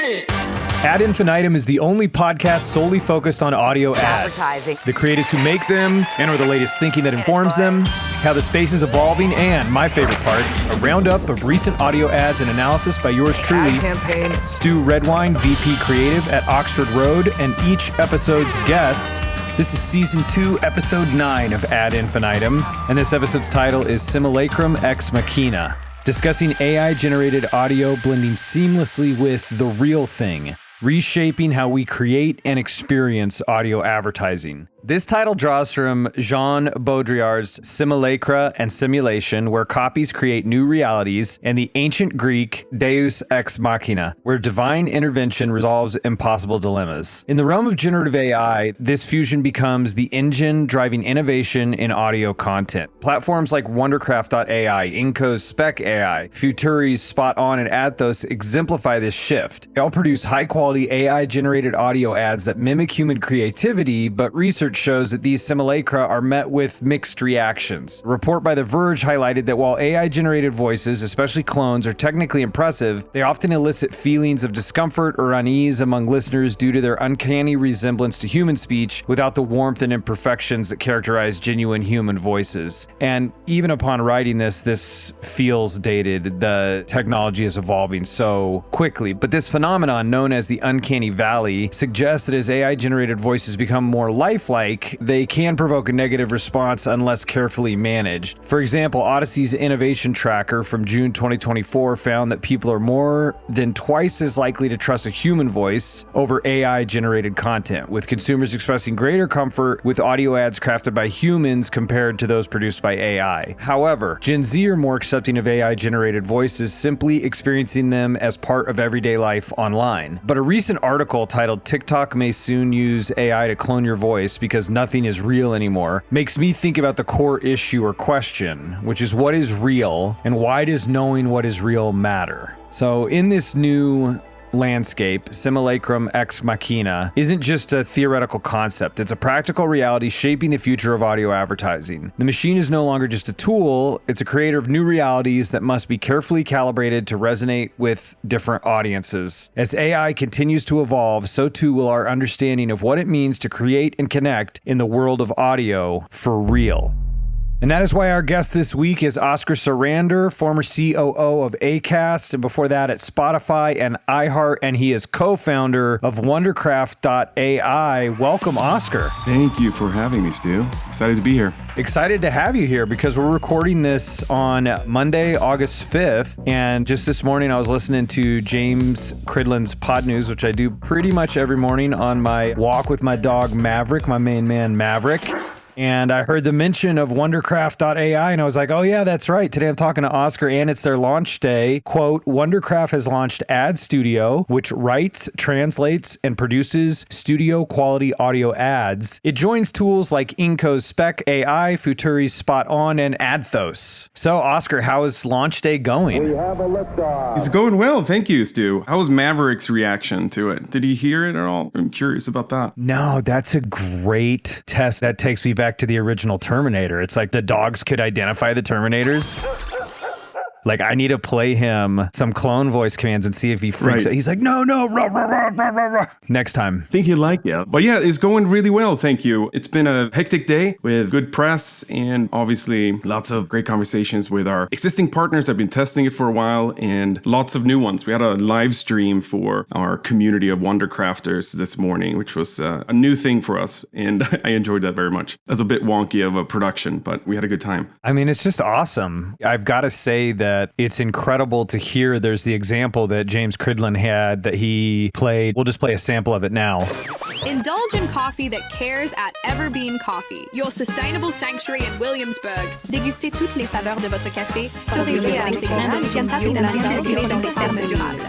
Ad Infinitum is the only podcast solely focused on audio ads. Advertising. The creatives who make them, and/or the latest thinking that informs them, how the space is evolving, and, my favorite part, a roundup of recent audio ads and analysis by yours truly, Ad campaign. Stew Redwine, VP Creative at Oxford Road, and each episode's guest. This is Season 2, Episode 9 of Ad Infinitum, and this episode's title is Simulacrum Ex Machina, discussing AI-generated audio blending seamlessly with the real thing, reshaping how we create and experience audio advertising. This title draws from Jean Baudrillard's Simulacra and Simulation, where copies create new realities, and the ancient Greek Deus Ex Machina, where divine intervention resolves impossible dilemmas. In the realm of generative AI, this fusion becomes the engine driving innovation in audio content. Platforms like Wondercraft.ai, Inco's Spec AI, Futuri's Spot On, and Athos exemplify this shift. They all produce high-quality AI-generated audio ads that mimic human creativity, but research shows that these simulacra are met with mixed reactions. A report by The Verge highlighted that while AI-generated voices, especially clones, are technically impressive, they often elicit feelings of discomfort or unease among listeners due to their uncanny resemblance to human speech without the warmth and imperfections that characterize genuine human voices. And even upon writing this feels dated. The technology is evolving so quickly, but this phenomenon known as the uncanny valley suggests that as AI-generated voices become more lifelike, they can provoke a negative response unless carefully managed. For example, Odyssey's innovation tracker from June 2024 found that people are more than twice as likely to trust a human voice over AI-generated content, with consumers expressing greater comfort with audio ads crafted by humans compared to those produced by AI. However, Gen Z are more accepting of AI-generated voices, simply experiencing them as part of everyday life online. But a recent article titled "TikTok May Soon Use AI to Clone Your Voice Because Nothing is Real Anymore" makes me think about the core issue or question, which is what is real and why does knowing what is real matter? So in this new landscape, Simulacrum Ex Machina isn't just a theoretical concept. It's a practical reality shaping the future of audio advertising. The machine is no longer just a tool, it's a creator of new realities that must be carefully calibrated to resonate with different audiences. As AI continues to evolve, so too will our understanding of what it means to create and connect in the world of audio for real. And that is why our guest this week is Oskar Serrander, former COO of Acast, and before that at Spotify and iHeart, and he is co-founder of Wondercraft.ai. Welcome, Oskar. Thank you for having me, Stu. Excited to be here. Excited to have you here because we're recording this on Monday, August 5th, and just this morning I was listening to James Cridland's Pod News, which I do pretty much every morning on my walk with my dog Maverick, my main man Maverick. And I heard the mention of Wondercraft.ai, and I was like, oh yeah, that's right. Today I'm talking to Oskar, and it's their launch day. Quote, Wondercraft has launched Ad Studio, which writes, translates, and produces studio-quality audio ads. It joins tools like Inco's Spec AI, Futuri's Spot On, and Athos. So, Oskar, how is launch day going? We have a liftoff. It's going well. Thank you, Stu. How was Maverick's reaction to it? Did he hear it at all? I'm curious about that. No, that's a great test. That takes me back to the original Terminator. It's like the dogs could identify the Terminators. Like, I need to play him some clone voice commands and see if he freaks out. He's like, no, rah, rah, rah, rah, rah, rah. Next time. I think he'd like it. But yeah, it's going really well. Thank you. It's been a hectic day with good press and obviously lots of great conversations with our existing partners. I've been testing it for a while and lots of new ones. We had a live stream for our community of Wondercrafters this morning, which was a new thing for us. And I enjoyed that very much. It was a bit wonky of a production, but we had a good time. I mean, it's just awesome. I've got to say that it's incredible to hear. There's the example that James Cridland had that he played. We'll just play a sample of it now. Indulge in coffee that cares at Everbean Coffee, your sustainable sanctuary in Williamsburg. Dégustez toutes les saveurs de votre café, torréfié avec ses grains d'origine bio dans des fermes durables.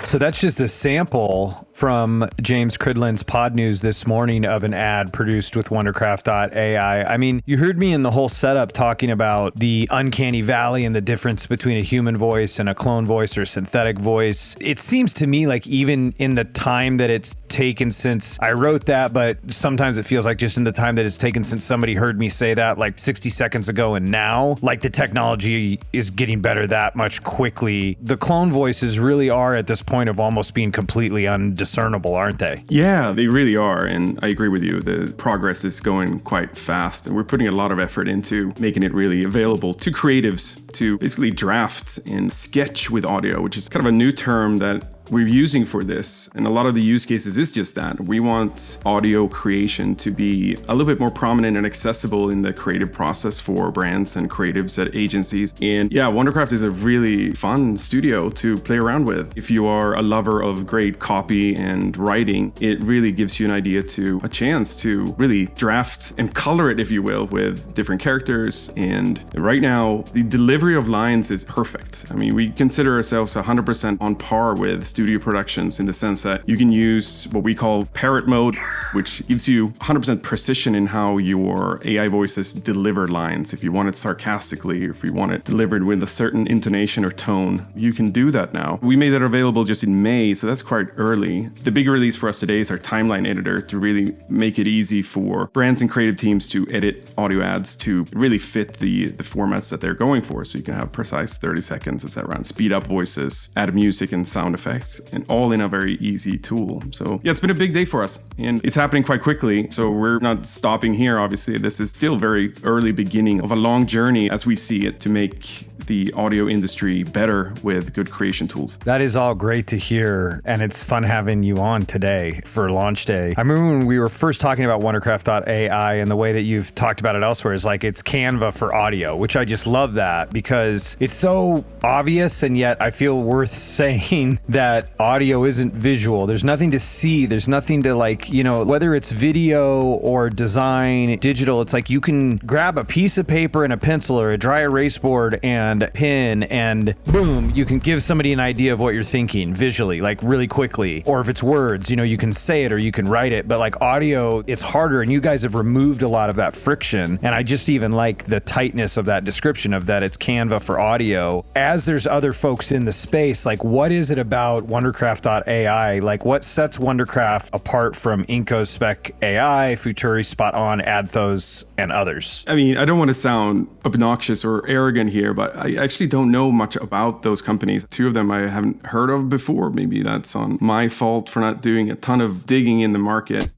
So that's just a sample from James Cridland's Pod News this morning of an ad produced with Wondercraft.ai. I mean, you heard me in the whole setup talking about the uncanny valley and the difference between a human voice and a clone voice or synthetic voice. It seems to me like even in the time that it's taken since I wrote that, but sometimes it feels like just in the time that it's taken since somebody heard me say that like 60 seconds ago and now, like the technology is getting better that much quickly. The clone voices really are at this point of almost being completely undiscernible, aren't they? Yeah, they really are. And I agree with you. The progress is going quite fast. And we're putting a lot of effort into making it really available to creatives to basically draft and sketch with audio, which is kind of a new term that we're using for this. And a lot of the use cases is just that. We want audio creation to be a little bit more prominent and accessible in the creative process for brands and creatives at agencies. And yeah, Wondercraft is a really fun studio to play around with. If you are a lover of great copy and writing, it really gives you a chance to really draft and color it, if you will, with different characters. And right now, the delivery of lines is perfect. I mean, we consider ourselves 100% on par with studio productions in the sense that you can use what we call parrot mode, which gives you 100% precision in how your AI voices deliver lines. If you want it sarcastically, or if you want it delivered with a certain intonation or tone, you can do that now. We made that available just in May, so that's quite early. The big release for us today is our timeline editor to really make it easy for brands and creative teams to edit audio ads to really fit the formats that they're going for. So you can have precise 30 seconds, etc., and speed up voices, add music and sound effects, and all in a very easy tool. So yeah, it's been a big day for us and it's happening quite quickly. So we're not stopping here. Obviously, this is still very early beginning of a long journey as we see it to make the audio industry better with good creation tools. That is all great to hear. And it's fun having you on today for launch day. I remember when we were first talking about Wondercraft.ai and the way that you've talked about it elsewhere is like it's Canva for audio, which I just love that because it's so obvious. And yet I feel worth saying that audio isn't visual. There's nothing to see. There's nothing to like, you know, whether it's video or design, digital, it's like you can grab a piece of paper and a pencil or a dry erase board and pen and boom, you can give somebody an idea of what you're thinking visually, like really quickly. Or if it's words, you know, you can say it or you can write it, but like audio, it's harder and you guys have removed a lot of that friction. And I just even like the tightness of that description of that it's Canva for audio. As there's other folks in the space, like what is it about Wondercraft.ai? Like what sets Wondercraft apart from Inco's Spec AI, Futuri, Spot On, Adthos, and others? I mean, I don't want to sound obnoxious or arrogant here, but I actually don't know much about those companies. Two of them I haven't heard of before. Maybe that's on my fault for not doing a ton of digging in the market.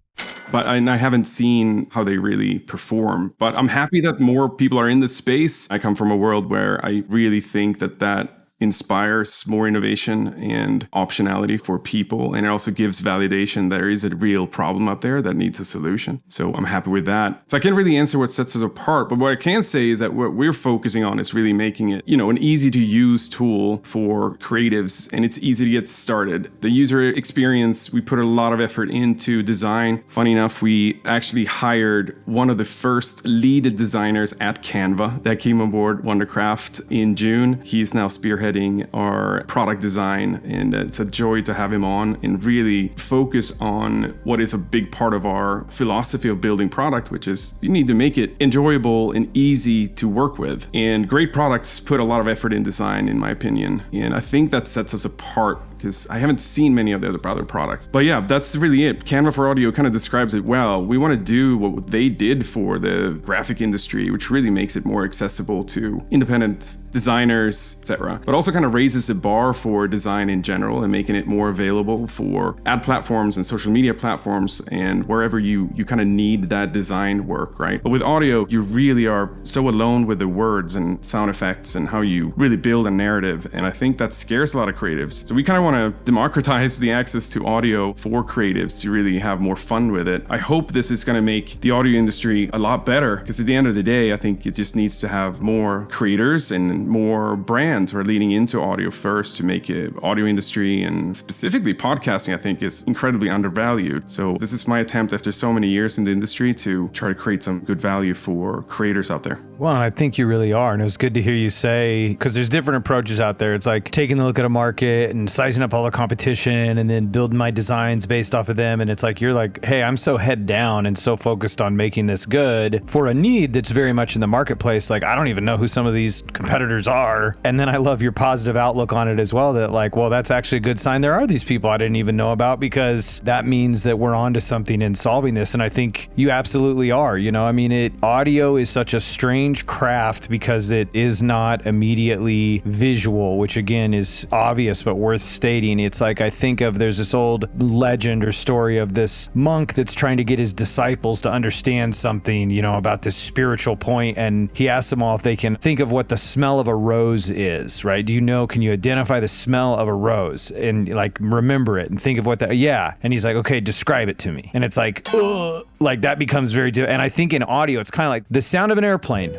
But I haven't seen how they really perform. But I'm happy that more people are in this space. I come from a world where I really think that inspires more innovation and optionality for people. And it also gives validation there is a real problem out there that needs a solution. So I'm happy with that. So I can't really answer what sets us apart, but what I can say is that what we're focusing on is really making it, an easy to use tool for creatives, and it's easy to get started. The user experience, we put a lot of effort into design. Funny enough, we actually hired one of the first lead designers at Canva that came on board Wondercraft in June. He's now spearheading our product design, and it's a joy to have him on and really focus on what is a big part of our philosophy of building product, which is you need to make it enjoyable and easy to work with. And great products put a lot of effort in design, in my opinion. And I think that sets us apart because I haven't seen many of the other products. But yeah, that's really it. Canva for Audio kind of describes it well. We want to do what they did for the graphic industry, which really makes it more accessible to independent designers, etc. But also kind of raises the bar for design in general and making it more available for ad platforms and social media platforms and wherever you kind of need that design work, right? But with audio, you really are so alone with the words and sound effects and how you really build a narrative. And I think that scares a lot of creatives. So we kind of want to democratize the access to audio for creatives to really have more fun with it. I hope this is going to make the audio industry a lot better because at the end of the day, I think it just needs to have more creators and more brands are leaning into audio first to make it audio industry, and specifically podcasting, I think, is incredibly undervalued. So this is my attempt after so many years in the industry to try to create some good value for creators out there. Well, I think you really are. And it was good to hear you say, because there's different approaches out there. It's like taking a look at a market and sizing up all the competition and then building my designs based off of them. And it's like, you're like, hey, I'm so head down and so focused on making this good for a need that's very much in the marketplace. Like, I don't even know who some of these competitors are. And then I love your positive outlook on it as well, that like, well, that's actually a good sign. There are these people I didn't even know about, because that means that we're onto something in solving this. And I think you absolutely are. You know, I mean, audio is such a strange craft because it is not immediately visual, which again is obvious but worth stating. It's like, I think of, there's this old legend or story of this monk that's trying to get his disciples to understand something, you know, about this spiritual point, and he asks them all if they can think of what the smell of a rose is, right? Do you know, can you identify the smell of a rose and like remember it and think of what that, yeah. And he's like, okay, describe it to me. And it's like, ugh, like that becomes very different. And I think in audio, it's kind of like the sound of an airplane.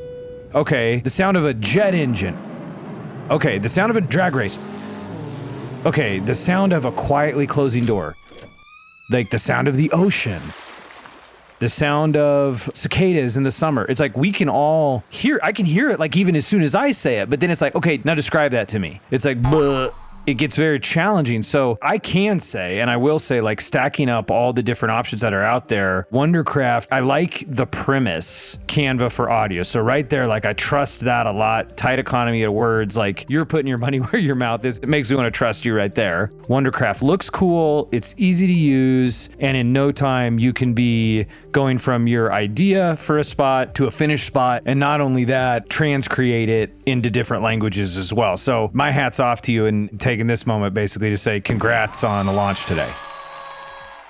Okay, the sound of a jet engine. Okay, the sound of a drag race. Okay, the sound of a quietly closing door. Like the sound of the ocean. The sound of cicadas in the summer. It's like we can all hear, I can hear it like even as soon as I say it, but then it's like, okay, now describe that to me. It's like, bleh. It gets very challenging. So I can say, and I will say, like stacking up all the different options that are out there, Wondercraft, I like the premise, Canva for audio. So right there, like I trust that a lot. Tight economy of words, like you're putting your money where your mouth is. It makes me want to trust you right there. Wondercraft looks cool. It's easy to use. And in no time, you can be going from your idea for a spot to a finished spot. And not only that, transcreate it into different languages as well. So my hat's off to you and taking this moment basically to say congrats on the launch today.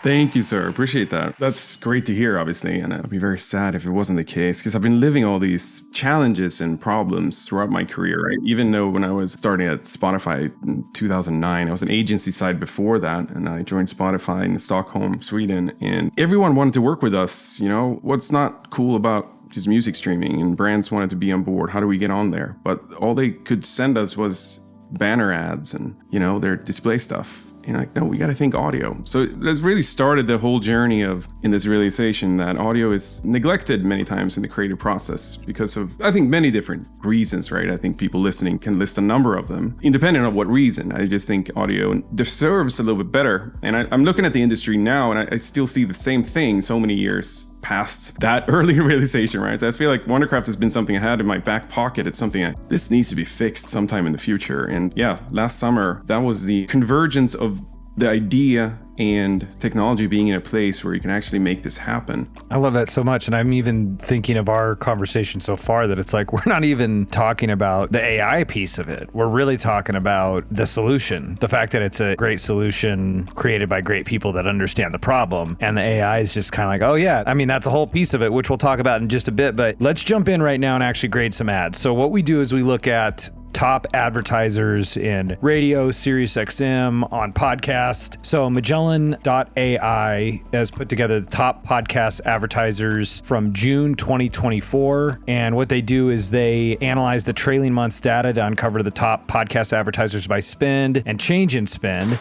Thank you, sir. Appreciate that. That's great to hear, obviously. And I'd be very sad if it wasn't the case, because I've been living all these challenges and problems throughout my career, right? Even though when I was starting at Spotify in 2009, I was an agency side before that. And I joined Spotify in Stockholm, Sweden. And everyone wanted to work with us. You know, what's not cool about just music streaming, and brands wanted to be on board. How do we get on there? But all they could send us was banner ads and, you know, their display stuff. And like, no, we got to think audio. So that's really started the whole journey of, in this realization that audio is neglected many times in the creative process because of, I think, many different reasons, right? I think people listening can list a number of them, independent of what reason. I just think audio deserves a little bit better. And I'm looking at the industry now, and I still see the same thing so many years past that early realization, right? So I feel like Wondercraft has been something I had in my back pocket. It's something this needs to be fixed sometime in the future. And yeah, last summer, that was the convergence of the idea and technology being in a place where you can actually make this happen. I love that so much. And I'm even thinking of our conversation so far that it's like, we're not even talking about the AI piece of it. We're really talking about the solution. The fact that it's a great solution created by great people that understand the problem. And the AI is just kind of like, oh yeah, I mean, that's a whole piece of it, which we'll talk about in just a bit, but let's jump in right now and actually grade some ads. So what we do is we look at top advertisers in radio, Sirius XM, on podcast. So Magellan.ai has put together the top podcast advertisers from June 2024. And what they do is they analyze the trailing months data to uncover the top podcast advertisers by spend and change in spend.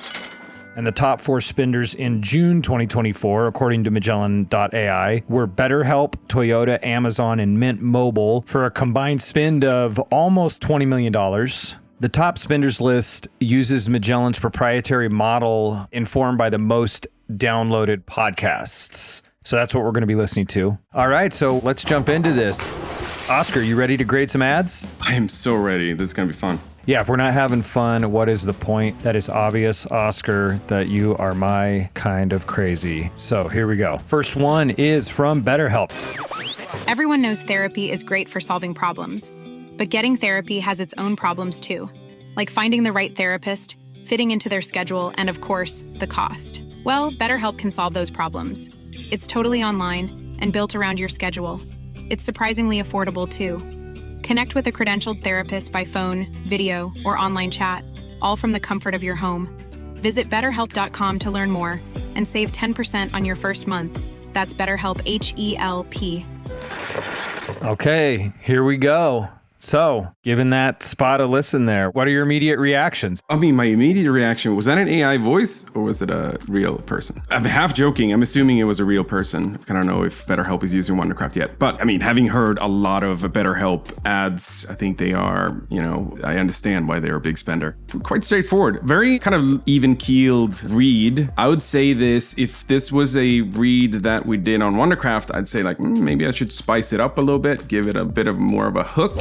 And the top 4 spenders in June 2024, according to Magellan.ai, were BetterHelp, Toyota, Amazon, and Mint Mobile for a combined spend of almost $20 million. The top spenders list uses Magellan's proprietary model informed by the most downloaded podcasts. So that's what we're going to be listening to. All right, so let's jump into this. Oskar, you ready to grade some ads? I am so ready. This is going to be fun. Yeah, if we're not having fun, what is the point? That is obvious, Oskar, that you are my kind of crazy. So here we go. First one is from BetterHelp. Everyone knows therapy is great for solving problems, but getting therapy has its own problems too, like finding the right therapist, fitting into their schedule, and of course, the cost. Well, BetterHelp can solve those problems. It's totally online and built around your schedule. It's surprisingly affordable too. Connect with a credentialed therapist by phone, video, or online chat, all from the comfort of your home. Visit BetterHelp.com to learn more and save 10% on your first month. That's BetterHelp, H-E-L-P. Okay, here we go. So, given that spot a listen there, what are your immediate reactions? I mean, my immediate reaction, was that an AI voice or was it a real person? I'm half joking. I'm assuming it was a real person. I don't know if BetterHelp is using Wondercraft yet. But I mean, having heard a lot of BetterHelp ads, I think they are, I understand why they're a big spender. Quite straightforward. Very kind of even-keeled read. I would say this, if this was a read that we did on Wondercraft, I'd say like, maybe I should spice it up a little bit, give it a bit of more of a hook,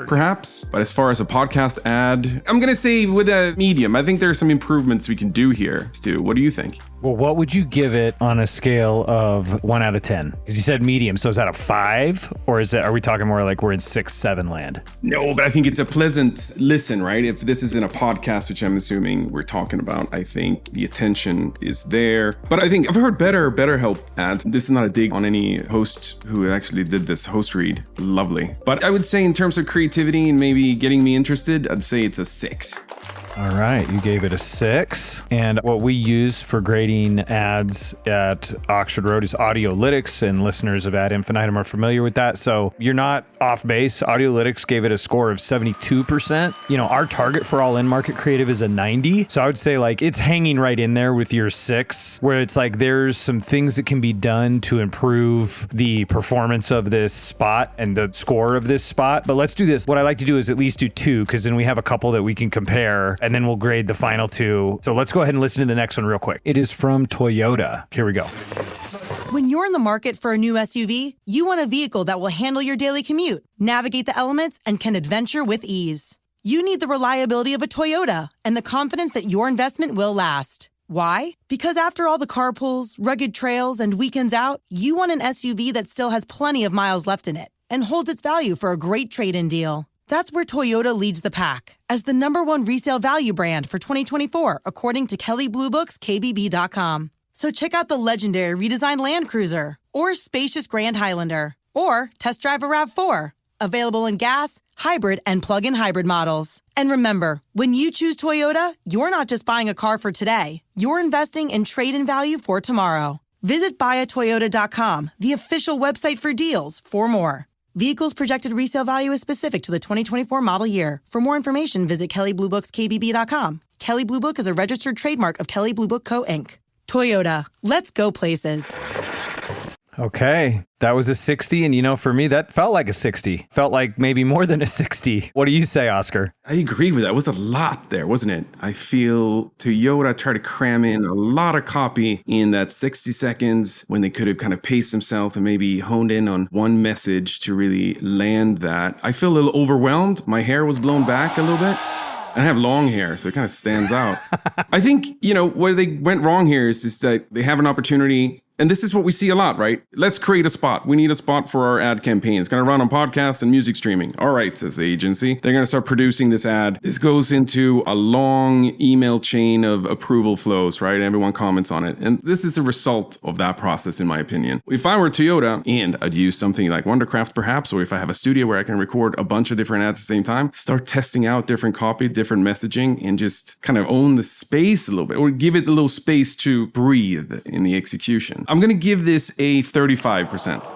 perhaps. But as far as a podcast ad, I'm gonna say with a medium. I think there are some improvements we can do here. Stu, what do you think? Well, what would you give it on a scale of 1 out of 10? Because you said medium, so is that a 5? Or are we talking more like we're in 6, 7 land? No, but I think it's a pleasant listen, right? If this is in a podcast, which I'm assuming we're talking about, I think the attention is there. But I think I've heard BetterHelp ads. This is not a dig on any host who actually did this host read. Lovely. But I would say in terms of creativity and maybe getting me interested, I'd say it's a 6. All right, you gave it a 6. And what we use for grading ads at Oxford Road is Audiolytics, and listeners of Ad Infinitum are familiar with that. So you're not off base. Audiolytics gave it a score of 72%. Our target for all in-market creative is a 90. So I would say like it's hanging right in there with your 6, where it's like there's some things that can be done to improve the performance of this spot and the score of this spot. But let's do this. What I like to do is at least do 2, because then we have a couple that we can compare, and then we'll grade the final 2. So let's go ahead and listen to the next one real quick. It is from Toyota. Here we go. When you're in the market for a new SUV, you want a vehicle that will handle your daily commute, navigate the elements, and can adventure with ease. You need the reliability of a Toyota and the confidence that your investment will last. Why? Because after all the carpools, rugged trails, and weekends out, you want an SUV that still has plenty of miles left in it and holds its value for a great trade-in deal. That's where Toyota leads the pack as the #1 resale value brand for 2024, according to Kelley Blue Book's KBB.com. So check out the legendary redesigned Land Cruiser or spacious Grand Highlander or test drive a RAV4, available in gas, hybrid, and plug-in hybrid models. And remember, when you choose Toyota, you're not just buying a car for today. You're investing in trade-in value for tomorrow. Visit buyatoyota.com, the official website for deals, for more. Vehicles projected resale value is specific to the 2024 model year. For more information, visit KelleyBlueBooksKBB.com. Kelley Blue Book is a registered trademark of Kelley Blue Book Co., Inc. Toyota. Let's go places. Okay, that was a 60, and for me, that felt like a 60. Felt like maybe more than a 60. What do you say, Oskar? I agree with that. It was a lot there, wasn't it? I feel Toyota tried to cram in a lot of copy in that 60 seconds when they could have kind of paced themselves and maybe honed in on one message to really land that. I feel a little overwhelmed. My hair was blown back a little bit. I have long hair, so it kind of stands out. I think, where they went wrong here is that they have an opportunity. And this is what we see a lot, right? Let's create a spot. We need a spot for our ad campaign. It's going to run on podcasts and music streaming. All right, says the agency. They're going to start producing this ad. This goes into a long email chain of approval flows, right? Everyone comments on it. And this is a result of that process, in my opinion. If I were Toyota and I'd use something like Wondercraft, perhaps, or if I have a studio where I can record a bunch of different ads at the same time, start testing out different copy, different messaging, and just kind of own the space a little bit, or give it a little space to breathe in the execution. I'm going to give this a 35%.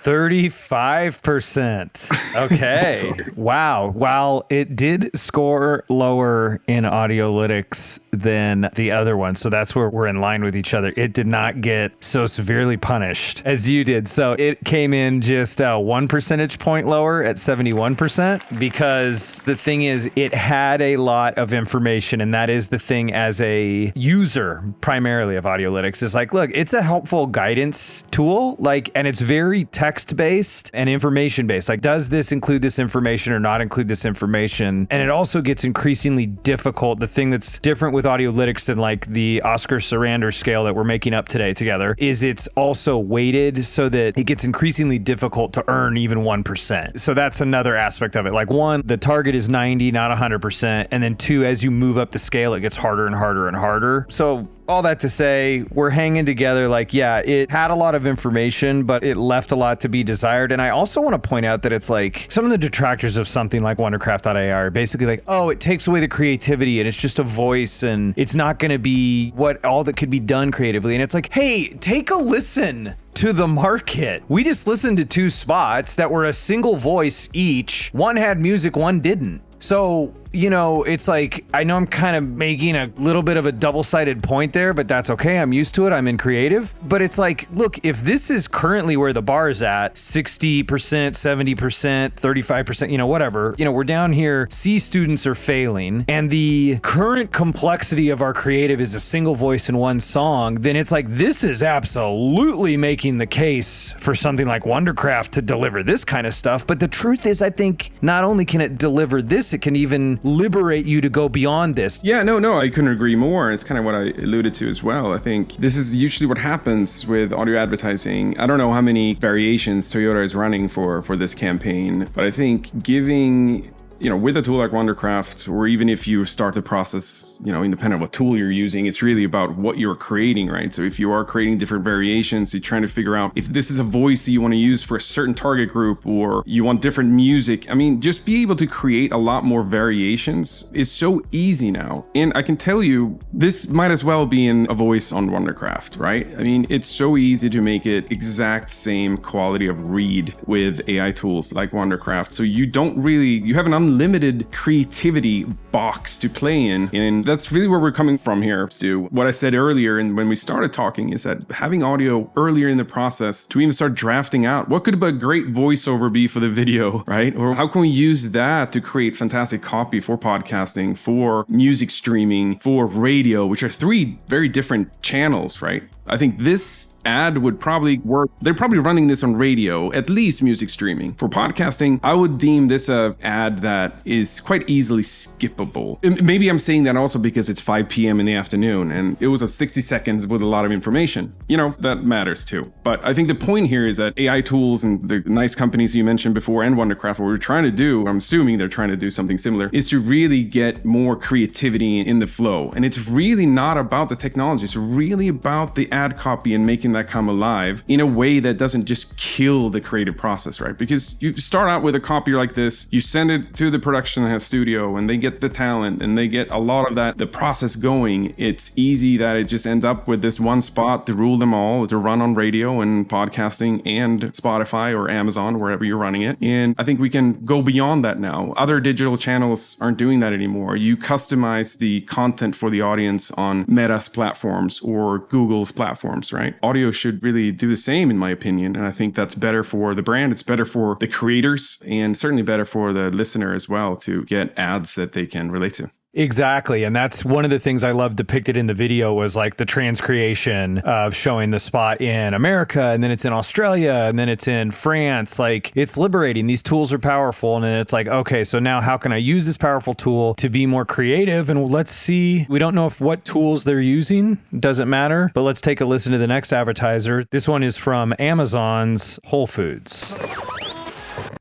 35%. Okay. Wow. While it did score lower in Audiolytics than the other one, so that's where we're in line with each other, it did not get so severely punished as you did. So it came in just 1 percentage point lower at 71%, because the thing is, it had a lot of information, and that is the thing as a user primarily of Audiolytics, is like, look, it's a helpful guidance tool, and it's very text-based and information-based. Like, does this include this information or not include this information? And it also gets increasingly difficult. The thing that's different with Audiolytics than the Oskar Serrander scale that we're making up today together is it's also weighted so that it gets increasingly difficult to earn even 1%. So that's another aspect of it. Like, 1, the target is 90, not 100%. And then 2, as you move up the scale, it gets harder and harder and harder. So all that to say, we're hanging together. It had a lot of information, but it left a lot to be desired. And I also want to point out that it's some of the detractors of something like Wondercraft.ai are basically it takes away the creativity and it's just a voice and it's not going to be all that could be done creatively. And it's hey, take a listen. to the market. We just listened to 2 spots that were a single voice each. One had music, one didn't. So, you know, it's like, I know I'm kind of making a little bit of a double-sided point there, but that's okay. I'm used to it. I'm in creative. But it's like, look, if this is currently where the bar is at, 60%, 70%, 35%, you know, whatever, you know, we're down here, C students are failing, and the current complexity of our creative is a single voice in one song, then it's like, this is absolutely making the case for something like Wondercraft to deliver this kind of stuff. But the truth is, I think not only can it deliver this, it can even liberate you to go beyond this. Yeah, no, I couldn't agree more. It's kind of what I alluded to as well. I think this is usually what happens with audio advertising. I don't know how many variations Toyota is running for this campaign, but I think giving, you know, with a tool like Wondercraft, or even if you start the process, you know, independent of what tool you're using, it's really about what you're creating, right? So if you are creating different variations, you're trying to figure out if this is a voice that you want to use for a certain target group, or you want different music. I mean, just be able to create a lot more variations is so easy now. And I can tell you, this might as well be in a voice on Wondercraft, right? I mean, it's so easy to make it exact same quality of read with AI tools like Wondercraft. So you have an unlimited creativity box to play in. And that's really where we're coming from here, Stu. What I said earlier, and when we started talking, is that having audio earlier in the process to even start drafting out what could a great voiceover be for the video, right? Or how can we use that to create fantastic copy for podcasting, for music streaming, for radio, which are 3 very different channels, right? I think this ad would probably work. They're probably running this on radio, at least music streaming. For podcasting, I would deem this a ad that is quite easily skippable. Maybe I'm saying that also because it's 5 p.m. in the afternoon and it was a 60 seconds with a lot of information. You know, that matters too. But I think the point here is that AI tools and the nice companies you mentioned before and Wondercraft, what we're trying to do, I'm assuming they're trying to do something similar, is to really get more creativity in the flow. And it's really not about the technology. It's really about the ad copy and making that come alive in a way that doesn't just kill the creative process, right? Because you start out with a copy like this, you send it to the production studio and they get the talent and they get a lot of that, the process going. It's easy that it just ends up with this one spot to rule them all, to run on radio and podcasting and Spotify or Amazon, wherever you're running it. And I think we can go beyond that now. Other digital channels aren't doing that anymore. You customize the content for the audience on Meta's platforms or Google's platforms, right? Audio should really do the same, in my opinion. And I think that's better for the brand. It's better for the creators and certainly better for the listener as well to get ads that they can relate to. Exactly. And that's one of the things I love depicted in the video was like the transcreation of showing the spot in America, and then it's in Australia, and then it's in France. Like, it's liberating. These tools are powerful. And then it's like, okay, so now how can I use this powerful tool to be more creative? And let's see, we don't know if what tools they're using. Doesn't matter. But let's take a listen to the next advertiser. This one is from Amazon's Whole Foods.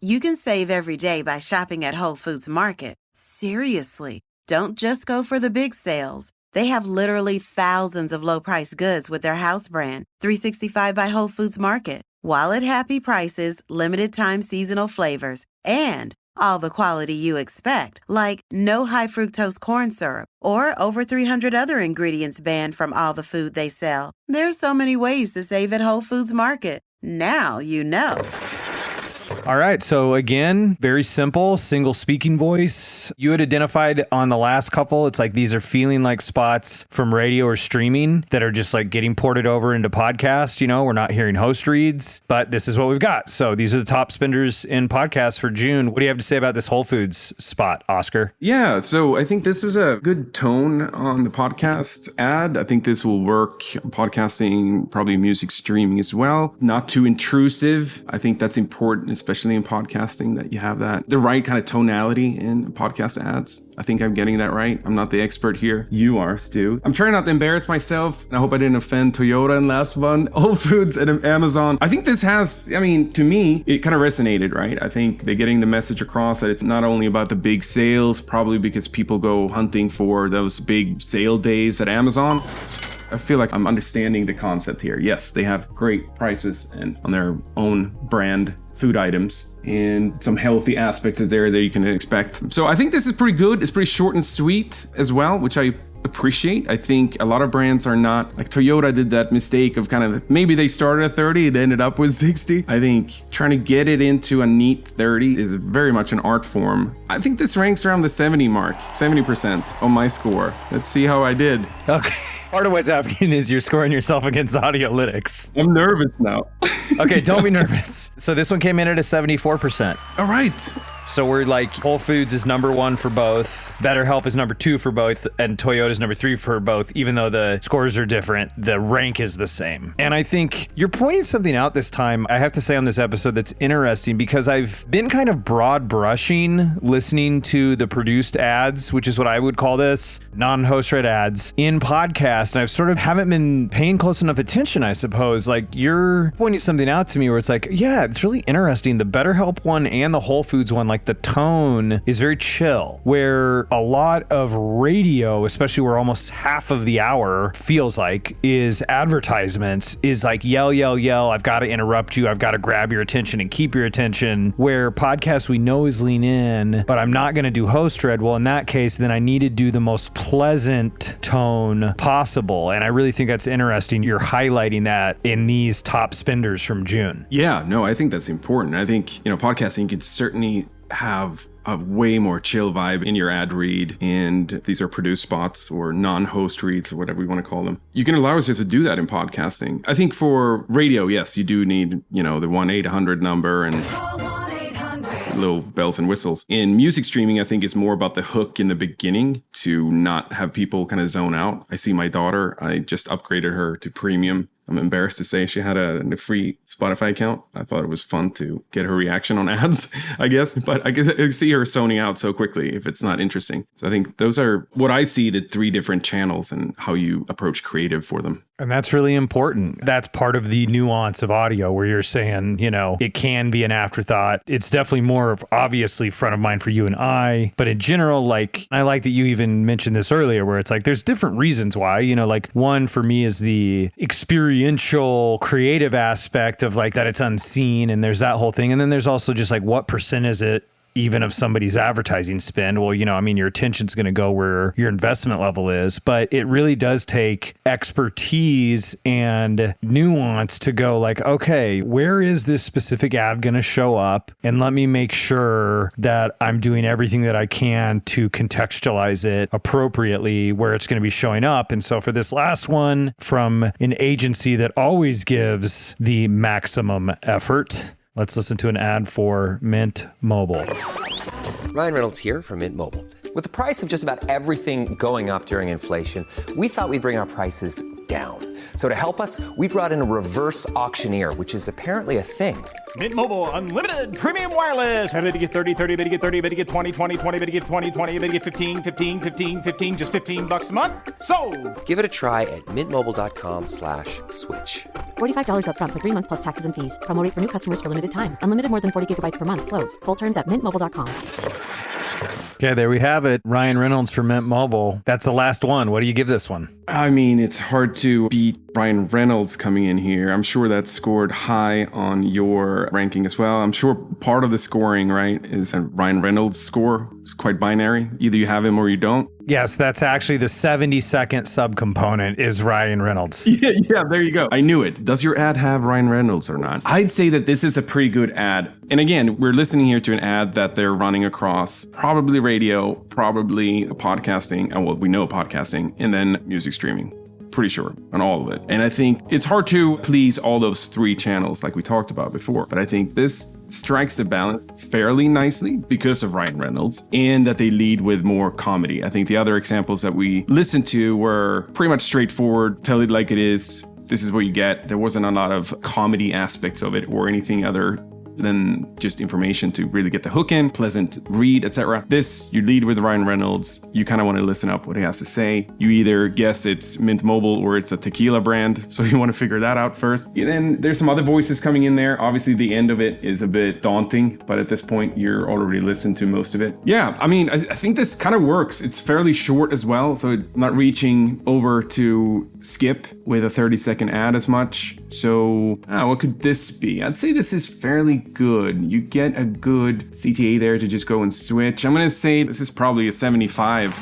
You can save every day by shopping at Whole Foods Market. Seriously. Don't just go for the big sales. They have literally thousands of low-price goods with their house brand, 365 by Whole Foods Market. While at happy prices, limited-time seasonal flavors, and all the quality you expect, like no high-fructose corn syrup or over 300 other ingredients banned from all the food they sell. There's so many ways to save at Whole Foods Market. Now you know. All right. So again, very simple, single speaking voice. You had identified on the last couple, it's like these are feeling like spots from radio or streaming that are just like getting ported over into podcast. You know, we're not hearing host reads, but this is what we've got. So these are the top spenders in podcasts for June. What do you have to say about this Whole Foods spot, Oskar? Yeah. So I think this was a good tone on the podcast ad. I think this will work podcasting, probably music streaming as well. Not too intrusive. I think that's important, especially in podcasting, that you have that the right kind of tonality in podcast ads. I think I'm getting that right. I'm not the expert here. You are, Stu. I'm trying not to embarrass myself, and I hope I didn't offend Toyota in last one. Whole Foods and Amazon. I think this has, I mean, to me, it kind of resonated, right? I think they're getting the message across that it's not only about the big sales, probably because people go hunting for those big sale days at Amazon. I feel like I'm understanding the concept here. Yes, they have great prices and on their own brand food items, and some healthy aspects is there that you can expect. So I think this is pretty good. It's pretty short and sweet as well, which I appreciate. I think a lot of brands are not, like Toyota did that mistake of kind of, maybe they started at 30, it ended up with 60. I think trying to get it into a neat 30 is very much an art form. I think this ranks around the 70 mark, 70% on my score. Let's see how I did. Okay. Part of what's happening is you're scoring yourself against Audiolytics. I'm nervous now. Okay, don't be nervous. So this one came in at a 74%. All right. So we're like, Whole Foods is number 1 for both, BetterHelp is number 2 for both, and Toyota is number 3 for both. Even though the scores are different, the rank is the same. And I think you're pointing something out this time, I have to say on this episode, that's interesting, because I've been kind of broad brushing listening to the produced ads, which is what I would call this, non-host read ads in podcast. And I've sort of haven't been paying close enough attention, I suppose. Like, you're pointing something out to me where it's like, yeah, it's really interesting. The BetterHelp one and the Whole Foods one, like the tone is very chill, where a lot of radio, especially where almost half of the hour feels like is advertisements, is like yell, yell, yell. I've got to interrupt you. I've got to grab your attention and keep your attention. Where podcasts we know is lean in, but I'm not going to do host read. Well, in that case, then I need to do the most pleasant tone possible. And I really think that's interesting. You're highlighting that in these top spenders from June. Yeah, no, I think that's important. I think, podcasting could certainly have a way more chill vibe in your ad read, and these are produced spots or non-host reads or whatever you want to call them. You can allow us to do that in podcasting. I think for radio, yes, you do need, the 1-800 number and little bells and whistles. In music streaming, I think it's more about the hook in the beginning to not have people kind of zone out. I see my daughter, I just upgraded her to premium. I'm embarrassed to say she had a free Spotify account. I thought it was fun to get her reaction on ads, I guess. But I guess I see her zoning out so quickly if it's not interesting. So I think those are what I see, the 3 different channels and how you approach creative for them. And that's really important. That's part of the nuance of audio where you're saying, it can be an afterthought. It's definitely more of obviously front of mind for you and I. But in general, like, I like that you even mentioned this earlier where it's like there's different reasons why, like one for me is the experiential creative aspect of like that it's unseen and there's that whole thing. And then there's also just like what percent is it even of somebody's advertising spend? Well, your attention's going to go where your investment level is, but it really does take expertise and nuance to go like, okay, where is this specific ad going to show up? And let me make sure that I'm doing everything that I can to contextualize it appropriately where it's going to be showing up. And so for this last one from an agency that always gives the maximum effort, let's listen to an ad for Mint Mobile. Ryan Reynolds here from Mint Mobile. With the price of just about everything going up during inflation, we thought we'd bring our prices down. So to help us, we brought in a reverse auctioneer, which is apparently a thing. Mint Mobile Unlimited Premium Wireless. How to get 30, 30, bit to get 30, bit to get 20, 20, 20, bit to get 20, 20, bit to get 15, 15, 15, 15, just $15 a month? Sold! Give it a try at mintmobile.com/switch. $45 up front for 3 months plus taxes and fees. Promo rate for new customers for limited time. Unlimited more than 40 gigabytes per month. Slows full terms at mintmobile.com. Okay, there we have it. Ryan Reynolds for Mint Mobile. That's the last one. What do you give this one? I mean, it's hard to beat Ryan Reynolds coming in here. I'm sure that scored high on your ranking as well. I'm sure part of the scoring, right, is a Ryan Reynolds score. It's quite binary. Either you have him or you don't. Yes, that's actually the 70-second subcomponent is Ryan Reynolds. Yeah, there you go. I knew it. Does your ad have Ryan Reynolds or not? I'd say that this is a pretty good ad. And again, we're listening here to an ad that they're running across probably radio, probably podcasting, and well, we know podcasting, and then music streaming. Pretty sure on all of it. And I think it's hard to please all those 3 channels like we talked about before. But I think this strikes the balance fairly nicely because of Ryan Reynolds and that they lead with more comedy. I think the other examples that we listened to were pretty much straightforward, tell it like it is. This is what you get. There wasn't a lot of comedy aspects of it or anything other than just information to really get the hook in, pleasant read, etc. This, you lead with Ryan Reynolds. You kind of want to listen up what he has to say. You either guess it's Mint Mobile or it's a tequila brand, so you want to figure that out first. And then there's some other voices coming in there. Obviously, the end of it is a bit daunting, but at this point, you're already listened to most of it. Yeah, I mean, I think this kind of works. It's fairly short as well, so it's not reaching over to skip with a 30-second ad as much. So, what could this be? I'd say this is fairly good. You get a good CTA there to just go and switch. I'm going to say this is probably a 75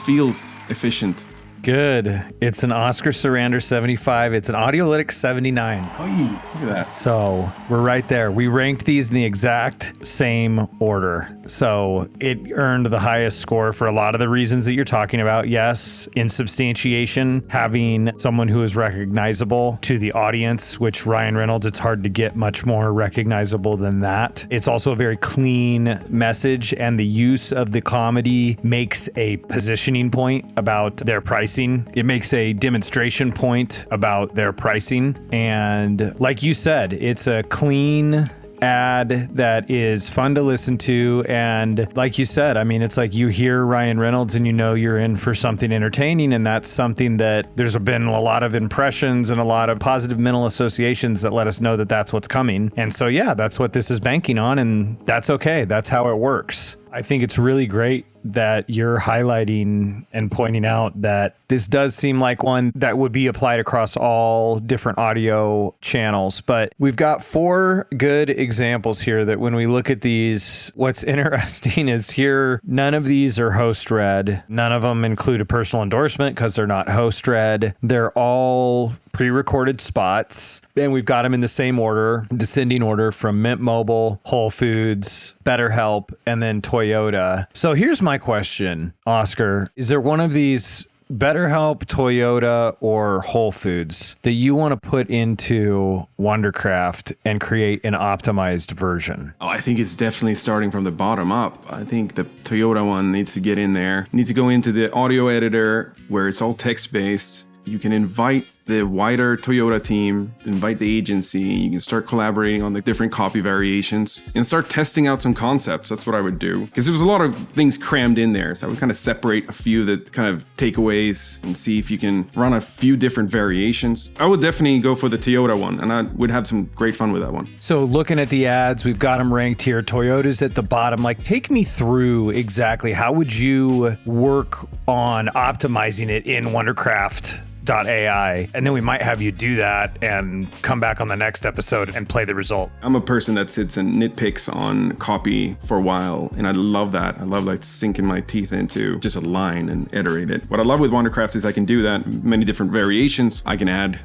feels efficient. Good. It's an Oskar Serrander 75. It's an Audiolytics 79. Oh, look at that. So we're right there. We ranked these in the exact same order. So it earned the highest score for a lot of the reasons that you're talking about. Yes, in substantiation, having someone who is recognizable to the audience, which Ryan Reynolds, it's hard to get much more recognizable than that. It's also a very clean message, and the use of the comedy makes a positioning point about their pricing. It makes a demonstration point about their pricing. And like you said, it's a clean ad that is fun to listen to. And like you said, I mean, it's like you hear Ryan Reynolds and you know you're in for something entertaining. And that's something that there's been a lot of impressions and a lot of positive mental associations that let us know that that's what's coming. And so, yeah, that's what this is banking on. And that's okay. That's how it works. I think it's really great that you're highlighting and pointing out that this does seem like one that would be applied across all different audio channels. But we've got 4 good examples here that when we look at these, what's interesting is here, none of these are host read. None of them include a personal endorsement because they're not host read. They're all pre-recorded spots, and we've got them in the same order, descending order from Mint Mobile, Whole Foods, BetterHelp, and then Toyota. So here's my question, Oskar. Is there one of these, BetterHelp, Toyota, or Whole Foods, that you want to put into Wondercraft and create an optimized version? Oh, I think it's definitely starting from the bottom up. I think the Toyota one needs to get in there. Needs to go into the audio editor where it's all text-based. You can invite the wider Toyota team, invite the agency. You can start collaborating on the different copy variations and start testing out some concepts. That's what I would do. Because there was a lot of things crammed in there. So I would kind of separate a few that kind of takeaways and see if you can run a few different variations. I would definitely go for the Toyota one, and I would have some great fun with that one. So looking at the ads, we've got them ranked here. Toyota's at the bottom. Like, take me through exactly how would you work on optimizing it in Wondercraft.ai, and then we might have you do that and come back on the next episode and play the result. I'm a person that sits and nitpicks on copy for a while, and I love that. I love like sinking my teeth into just a line and iterate it. What I love with Wondercraft is I can do that, many different variations. I can add,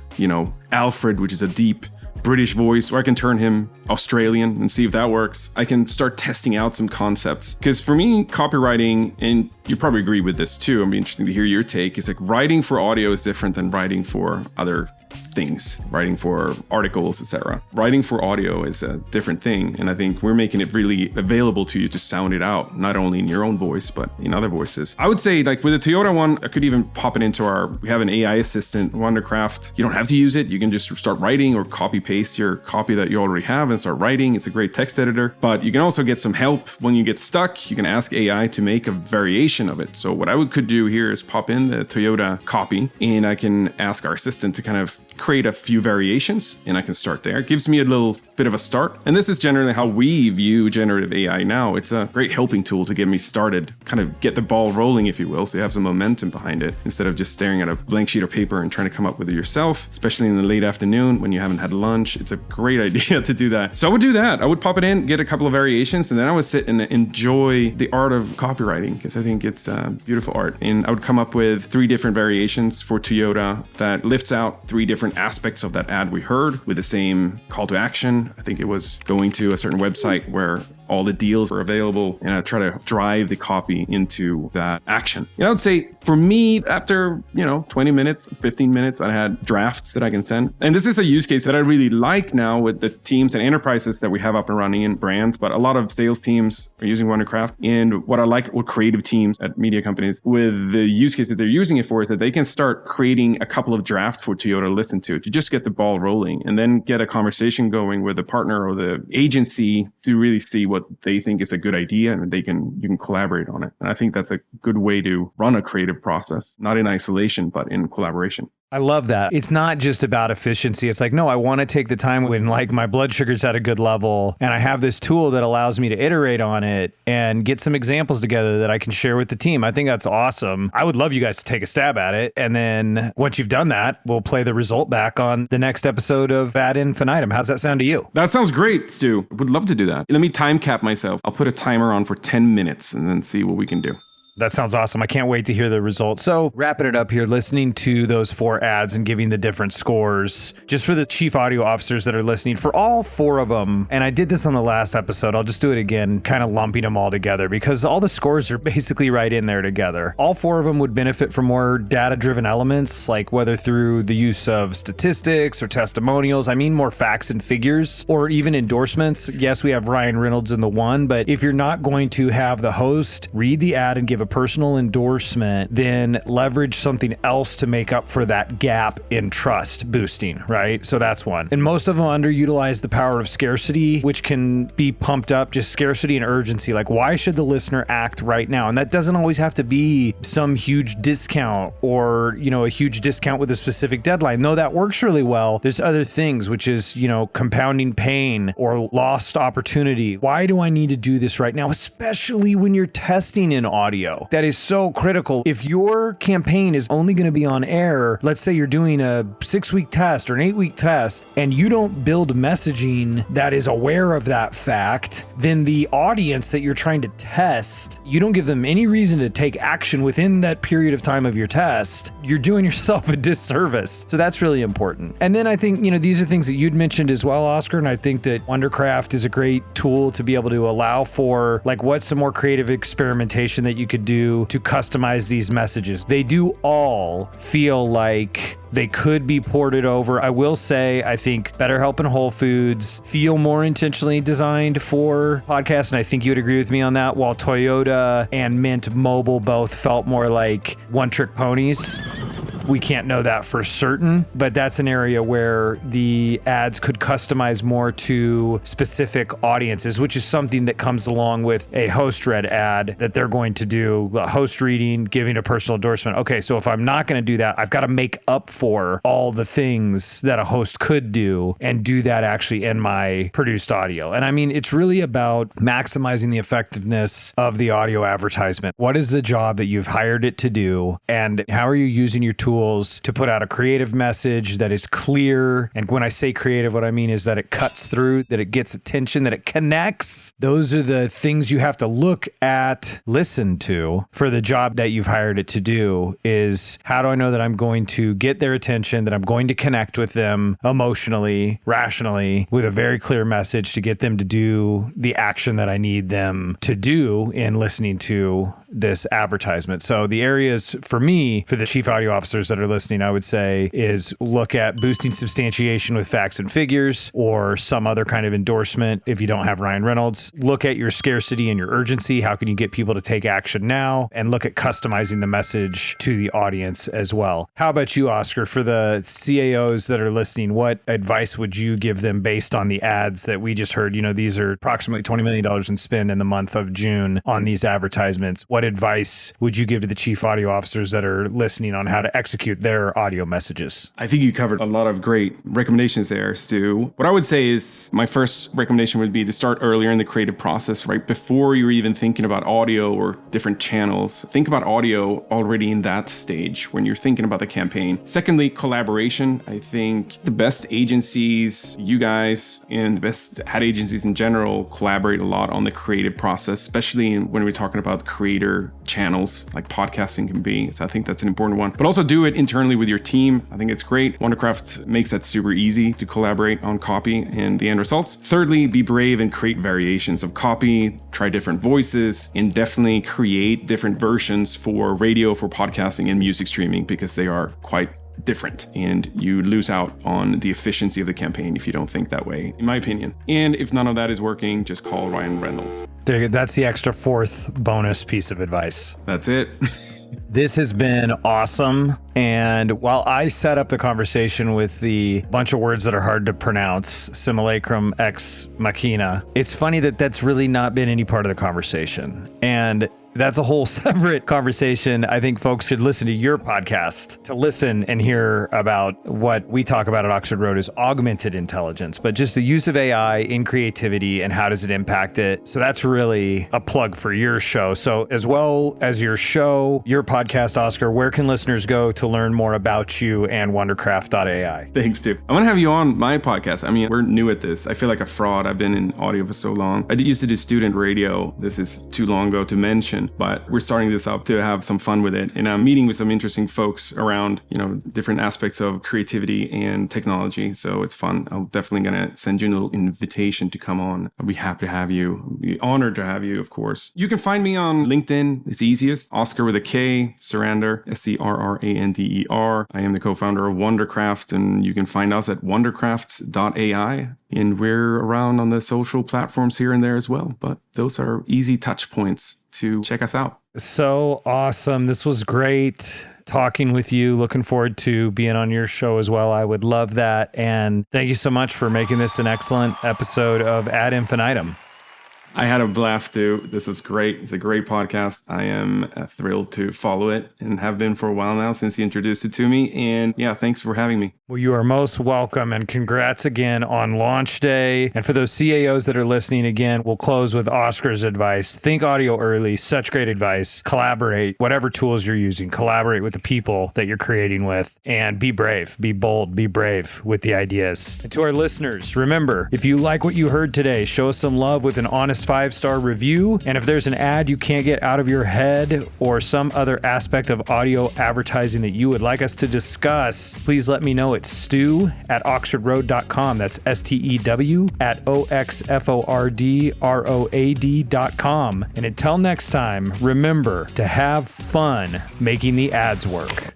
Alfred, which is a deep British voice, or I can turn him Australian and see if that works. I can start testing out some concepts. Because for me, copywriting, and you probably agree with this too, it'd be interesting to hear your take, is like writing for audio is different than writing for other things, writing for articles, etc. Writing for audio is a different thing, and I think we're making it really available to you to sound it out, not only in your own voice, but in other voices. I would say, like with the Toyota one, I could even pop it into we have an AI assistant, Wondercraft. You don't have to use it. You can just start writing or copy paste your copy that you already have and start writing. It's a great text editor, but you can also get some help when you get stuck. You can ask AI to make a variation of it. So what I could do here is pop in the Toyota copy, and I can ask our assistant to kind of create a few variations, and I can start there. It gives me a little bit of a start. And this is generally how we view generative AI now. It's a great helping tool to get me started, kind of get the ball rolling, if you will, so you have some momentum behind it, instead of just staring at a blank sheet of paper and trying to come up with it yourself, especially in the late afternoon when you haven't had lunch. It's a great idea to do that. So I would do that. I would pop it in, get a couple of variations, and then I would sit and enjoy the art of copywriting, because I think it's beautiful art. And I would come up with 3 different variations for Toyota that lifts out 3 different aspects of that ad we heard with the same call to action. I think it was going to a certain website where all the deals are available, and I try to drive the copy into that action. I would say for me, after 20 minutes, 15 minutes, I had drafts that I can send. And this is a use case that I really like now with the teams and enterprises that we have up and running in brands, but a lot of sales teams are using Wondercraft. And what I like with creative teams at media companies, with the use case that they're using it for, is that they can start creating a couple of drafts for Toyota to listen to just get the ball rolling, and then get a conversation going with the partner or the agency to really see what they think is a good idea, and you can collaborate on it. And I think that's a good way to run a creative process, not in isolation, but in collaboration. I love that. It's not just about efficiency. It's like, no, I want to take the time when like my blood sugar's at a good level, and I have this tool that allows me to iterate on it and get some examples together that I can share with the team. I think that's awesome. I would love you guys to take a stab at it. And then once you've done that, we'll play the result back on the next episode of Ad Infinitum. How's that sound to you? That sounds great, Stu. Would love to do that. Let me time cap myself. I'll put a timer on for 10 minutes and then see what we can do. That sounds awesome. I can't wait to hear the results. So wrapping it up here, listening to those 4 ads and giving the different scores, just for the chief audio officers that are listening, for all 4 of them, and I did this on the last episode, I'll just do it again, kind of lumping them all together because all the scores are basically right in there together. All 4 of them would benefit from more data-driven elements, like whether through the use of statistics or testimonials, I mean more facts and figures, or even endorsements. Yes, we have Ryan Reynolds in the one, but if you're not going to have the host read the ad and give a personal endorsement, then leverage something else to make up for that gap in trust boosting, right? So that's one. And most of them underutilize the power of scarcity, which can be pumped up, just scarcity and urgency. Like, why should the listener act right now? And that doesn't always have to be some huge discount or, a huge discount with a specific deadline. Though that works really well, there's other things, which is, compounding pain or lost opportunity. Why do I need to do this right now? Especially when you're testing in audio. That is so critical. If your campaign is only going to be on air, let's say you're doing a 6-week test or an 8-week test, and you don't build messaging that is aware of that fact, then the audience that you're trying to test, you don't give them any reason to take action within that period of time of your test. You're doing yourself a disservice. So that's really important. And then I think, these are things that you'd mentioned as well, Oskar, and I think that Wondercraft is a great tool to be able to allow for, like, what's some more creative experimentation that you could do to customize these messages. They do all feel like they could be ported over. I will say, I think BetterHelp and Whole Foods feel more intentionally designed for podcasts, and I think you would agree with me on that, while Toyota and Mint Mobile both felt more like one-trick ponies. We can't know that for certain, but that's an area where the ads could customize more to specific audiences, which is something that comes along with a host-read ad that they're going to do, host reading, giving a personal endorsement. Okay, so if I'm not going to do that, I've got to make up for all the things that a host could do and do that actually in my produced audio. And I mean, it's really about maximizing the effectiveness of the audio advertisement. What is the job that you've hired it to do? And how are you using your tools to put out a creative message that is clear? And when I say creative, what I mean is that it cuts through, that it gets attention, that it connects. Those are the things you have to look at, listen to for the job that you've hired it to do. Is how do I know that I'm going to get their attention, that I'm going to connect with them emotionally, rationally, with a very clear message to get them to do the action that I need them to do in listening to this advertisement. So the areas for me, for the chief audio officers that are listening, I would say is look at boosting substantiation with facts and figures or some other kind of endorsement. If you don't have Ryan Reynolds, look at your scarcity and your urgency. How can you get people to take action now? And look at customizing the message to the audience as well. How about you, Oskar? For the CAOs that are listening, what advice would you give them based on the ads that we just heard? These are approximately $20 million in spend in the month of June on these advertisements. What advice would you give to the chief audio officers that are listening on how to execute their audio messages? I think you covered a lot of great recommendations there, Stu. What I would say is my first recommendation would be to start earlier in the creative process, right before you're even thinking about audio or different channels. Think about audio already in that stage when you're thinking about the campaign. Secondly, collaboration. I think the best agencies, you guys, and the best ad agencies in general collaborate a lot on the creative process, especially when we're talking about creator channels like podcasting can be. So I think that's an important one. But also do it internally with your team. I think it's great. Wondercraft makes that super easy to collaborate on copy and the end results. Thirdly, be brave and create variations of copy, try different voices, and definitely create different versions for radio, for podcasting, and music streaming, because they are quite different, and you lose out on the efficiency of the campaign if you don't think that way, in my opinion. And if none of that is working, just call Ryan Reynolds. There you go. That's the extra 4th bonus piece of advice. That's it. This has been awesome. And while I set up the conversation with the bunch of words that are hard to pronounce, Simulacrum Ex Machina, it's funny that that's really not been any part of the conversation. And that's a whole separate conversation. I think folks should listen to your podcast to listen and hear about what we talk about at Oxford Road is augmented intelligence, but just the use of AI in creativity and how does it impact it. So that's really a plug for your show. So as well as your show, your podcast, podcast, Oskar, where can listeners go to learn more about you and Wondercraft.ai? Thanks, Stu. I want to have you on my podcast. I mean, we're new at this. I feel like a fraud. I've been in audio for so long. I used to do student radio. This is too long ago to mention, but we're starting this up to have some fun with it. And I'm meeting with some interesting folks around, different aspects of creativity and technology. So it's fun. I'm definitely going to send you a little invitation to come on. I'll be happy to have you. I'll be honored to have you, of course. You can find me on LinkedIn. It's easiest. Oskar with a K, Serrander, Serrander. I am the co-founder of Wondercraft, and you can find us at wondercraft.ai. And we're around on the social platforms here and there as well. But those are easy touch points to check us out. So awesome. This was great talking with you. Looking forward to being on your show as well. I would love that. And thank you so much for making this an excellent episode of Ad Infinitum. I had a blast too. This was great. It's a great podcast. I am thrilled to follow it and have been for a while now since you introduced it to me. And yeah, thanks for having me. Well, you are most welcome, and congrats again on launch day. And for those CAOs that are listening again, we'll close with Oskar's advice. Think audio early. Such great advice. Collaborate. Whatever tools you're using, collaborate with the people that you're creating with, and be brave, be bold, be brave with the ideas. And to our listeners, remember, if you like what you heard today, show us some love with an honest 5-star review. And if there's an ad you can't get out of your head or some other aspect of audio advertising that you would like us to discuss, please let me know. It's stew@oxfordroad.com. That's stew@oxfordroad.com. And until next time, remember to have fun making the ads work.